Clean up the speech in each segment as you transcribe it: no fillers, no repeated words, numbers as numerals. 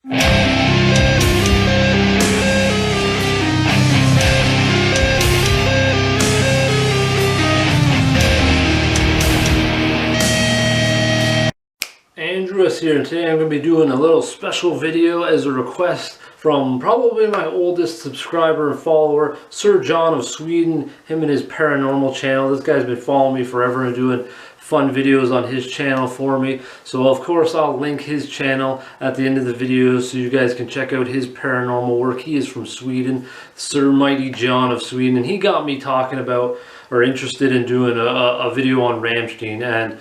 Andrews here, and today I'm going to be doing a little special video as a request from probably my oldest subscriber and follower, Sir John of Sweden, him and his paranormal channel. This guy's been following me forever and doing fun videos on his channel for me. So of course I'll link his channel at the end of the video so you guys can check out his paranormal work. He is from Sweden, Sir Mighty John of Sweden, and he got me talking about or interested in doing a video on Rammstein and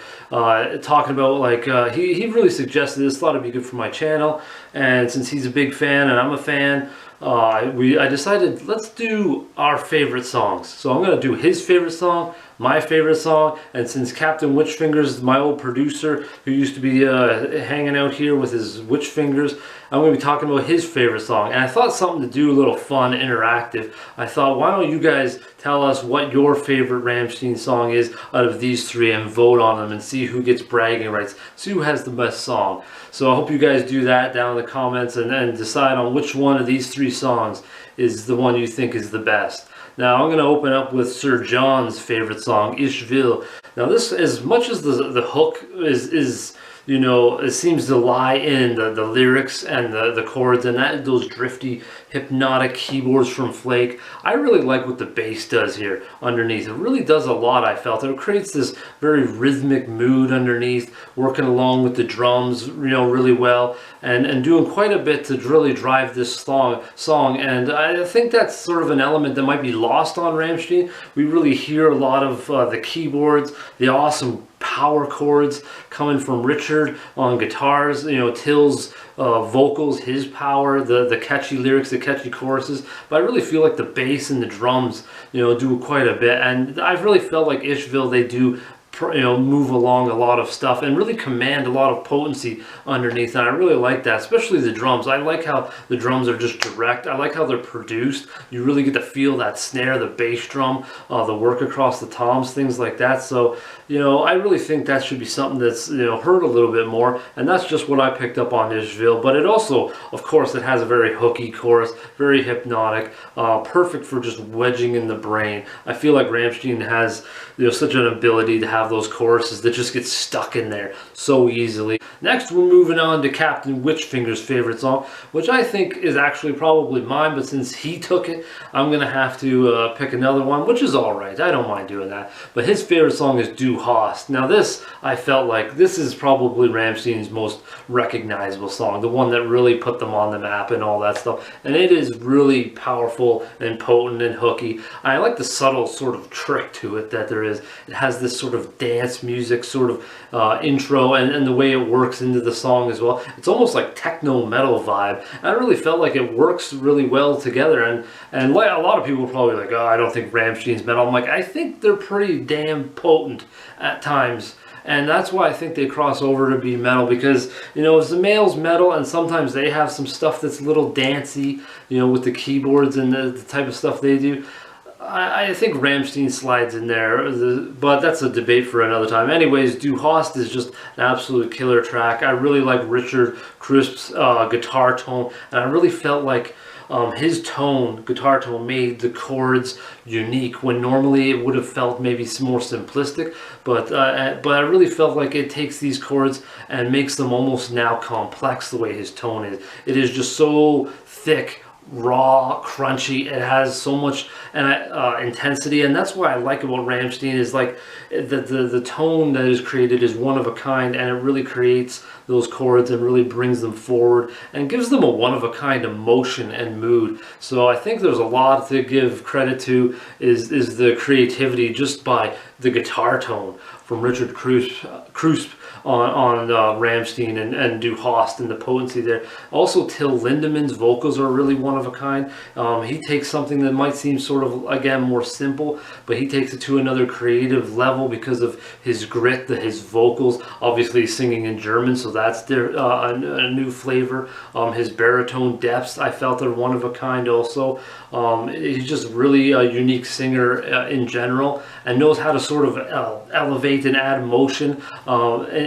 talking about he really suggested this, thought it'd be good for my channel, and since he's a big fan and I'm a fan, I decided let's do our favorite songs. So I'm going to do his favorite song, my favorite song, and since Captain Witchfingers, my old producer who used to be hanging out here with his Witchfingers, I'm going to be talking about his favorite song. And I thought something to do a little fun, interactive. I thought, why don't you guys tell us what your favorite Rammstein song is out of these three and vote on them and see who gets bragging rights, see who has the best song. So I hope you guys do that down in the comments and then decide on which one of these three songs is the one you think is the best. Now I'm going to open up with Sir John's favorite song, Ich Will. Now this, as much as the hook is you know, it seems to lie in the lyrics and the chords and those drifty, hypnotic keyboards from Flake, I really like what the bass does here underneath. It really does a lot, I felt. It creates this very rhythmic mood underneath, working along with the drums, you know, really well, and doing quite a bit to really drive this song. And I think that's sort of an element that might be lost on Rammstein. We really hear a lot of the keyboards, the awesome power chords coming from Richard on guitars, you know, Till's vocals, his power, the catchy lyrics, the catchy choruses, but I really feel like the bass and the drums, you know, do quite a bit, and I've really felt like Ich Will, they do, you know, move along a lot of stuff and really command a lot of potency underneath, and I really like that, especially the drums. I like how the drums are just direct. I like how they're produced. You really get to feel that snare, the bass drum, the work across the toms, things like that. So, you know, I really think that should be something that's, you know, heard a little bit more, and that's just what I picked up on Ich Will. But it also, of course, it has a very hooky chorus, very hypnotic, perfect for just wedging in the brain. I feel like Rammstein has, you know, such an ability to have those choruses that just get stuck in there so easily. Next, we're moving on to Captain Witchfinger's favorite song, which I think is actually probably mine, but since he took it, I'm gonna have to pick another one, which is alright. I don't mind doing that. But his favorite song is Du Hast. Now this, I felt like this is probably Rammstein's most recognizable song, the one that really put them on the map and all that stuff, and it is really powerful and potent and hooky. I like the subtle sort of trick to it that there is. It has this sort of dance music sort of intro and the way it works into the song as well. It's almost like techno metal vibe. And I really felt like it works really well together, and like a lot of people are probably like, oh, I don't think Rammstein's metal. I'm like, I think they're pretty damn potent at times. And that's why I think they cross over to be metal, because, you know, as the male's metal, and sometimes they have some stuff that's a little dancey, you know, with the keyboards and the type of stuff they do. I think Rammstein slides in there, but that's a debate for another time. Anyways, Du Hast is just an absolute killer track. I really like Richard Crisp's guitar tone, and I really felt like his tone, guitar tone, made the chords unique when normally it would have felt maybe more simplistic, but I really felt like it takes these chords and makes them almost now complex the way his tone is. It is just so thick, raw, crunchy. It has so much intensity, and that's what I like about Rammstein, is like the tone that is created is one of a kind, and it really creates those chords and really brings them forward and gives them a one-of-a-kind emotion and mood. So I think there's a lot to give credit to, is the creativity just by the guitar tone from Richard Krusp on Rammstein and Du Hast, and the potency there. Also, Till Lindemann's vocals are really one of a kind. He takes something that might seem sort of, again, more simple, but he takes it to another creative level because of his grit, his vocals. Obviously, he's singing in German, so that's a new flavor. His baritone depths, I felt, are one of a kind also. He's just really a unique singer in general, and knows how to sort of elevate and add motion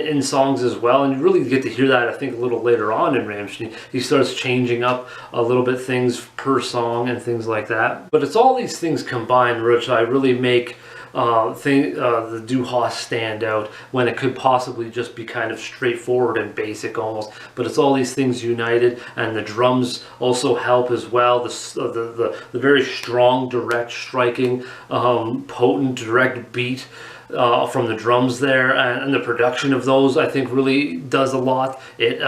in songs as well, and you really get to hear that I think a little later on in Rammstein. He starts changing up a little bit things per song and things like that. But it's all these things combined which I really make the Du Hast stand out, when it could possibly just be kind of straightforward and basic almost, but it's all these things united, and the drums also help as well. The very strong, direct striking, potent, direct beat from the drums there, and the production of those I think really does a lot. It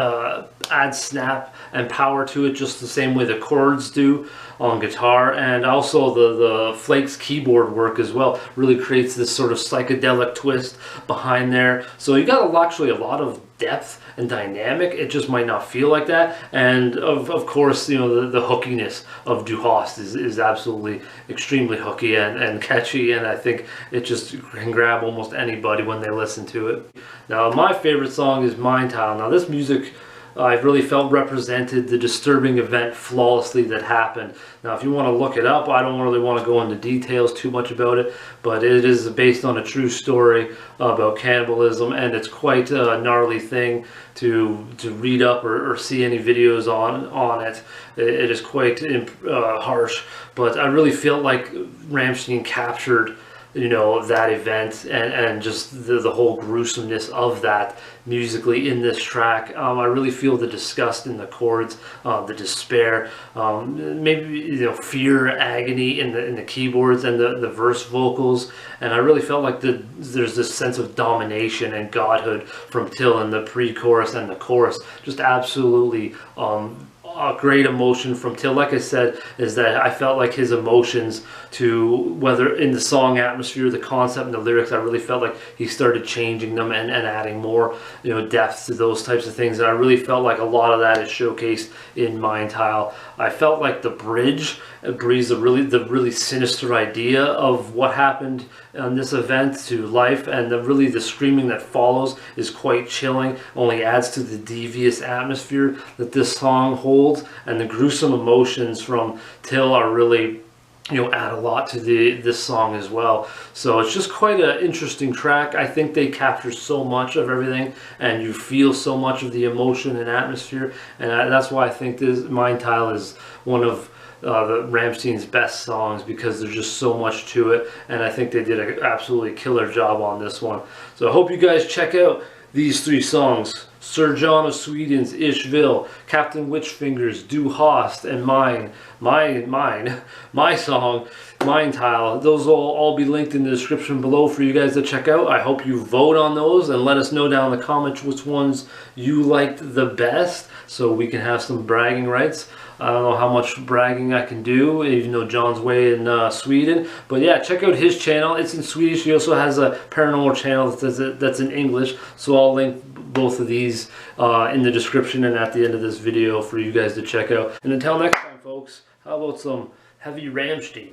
adds snap and power to it just the same way the chords do on guitar, and also the Flake's keyboard work as well really creates this sort of psychedelic twist behind there. So you got actually a lot of depth and dynamic. It just might not feel like that, and of course, you know, the hookiness of Du Hast is absolutely extremely hooky and catchy, and I think it just can grab almost anybody when they listen to it. Now my favorite song is Mein Teil. Now this music I really felt represented the disturbing event flawlessly that happened. Now if you want to look it up, I don't really want to go into details too much about it, but it is based on a true story about cannibalism, and it's quite a gnarly thing to read up or see any videos on it. It is quite harsh, but I really felt like Rammstein captured, you know, that event and just the whole gruesomeness of that musically in this track. I really feel the disgust in the chords, the despair, maybe, you know, fear, agony in the keyboards and the verse vocals, and I really felt like there's this sense of domination and godhood from Till in the pre-chorus and the chorus. Just absolutely a great emotion from Till. Like I said, is that I felt like his emotions, to whether in the song atmosphere, the concept, and the lyrics, I really felt like he started changing them and adding more, you know, depth to those types of things, and I really felt like a lot of that is showcased in Mein Teil. I felt like the bridge breathes the really sinister idea of what happened on this event to life, and the screaming that follows is quite chilling, only adds to the devious atmosphere that this song holds, and the gruesome emotions from Till are really, you know, add a lot to this song as well. So it's just quite an interesting track. I think they capture so much of everything, and you feel so much of the emotion and atmosphere, and that's why I think this Mein Teil is one of the Rammstein's best songs, because there's just so much to it, and I think they did an absolutely killer job on this one. So I hope you guys check out these 3 songs: Sir John of Sweden's Ich Will, Captain Witchfingers, Du Hast, and my song, Mein Teil. Those will all be linked in the description below for you guys to check out. I hope you vote on those and let us know down in the comments which ones you liked the best, so we can have some bragging rights. I don't know how much bragging I can do, even though John's way in Sweden. But yeah, check out his channel. It's in Swedish. He also has a paranormal channel that's in English. So I'll link both of these in the description and at the end of this video for you guys to check out. And until next time, folks, how about some heavy Rammstein?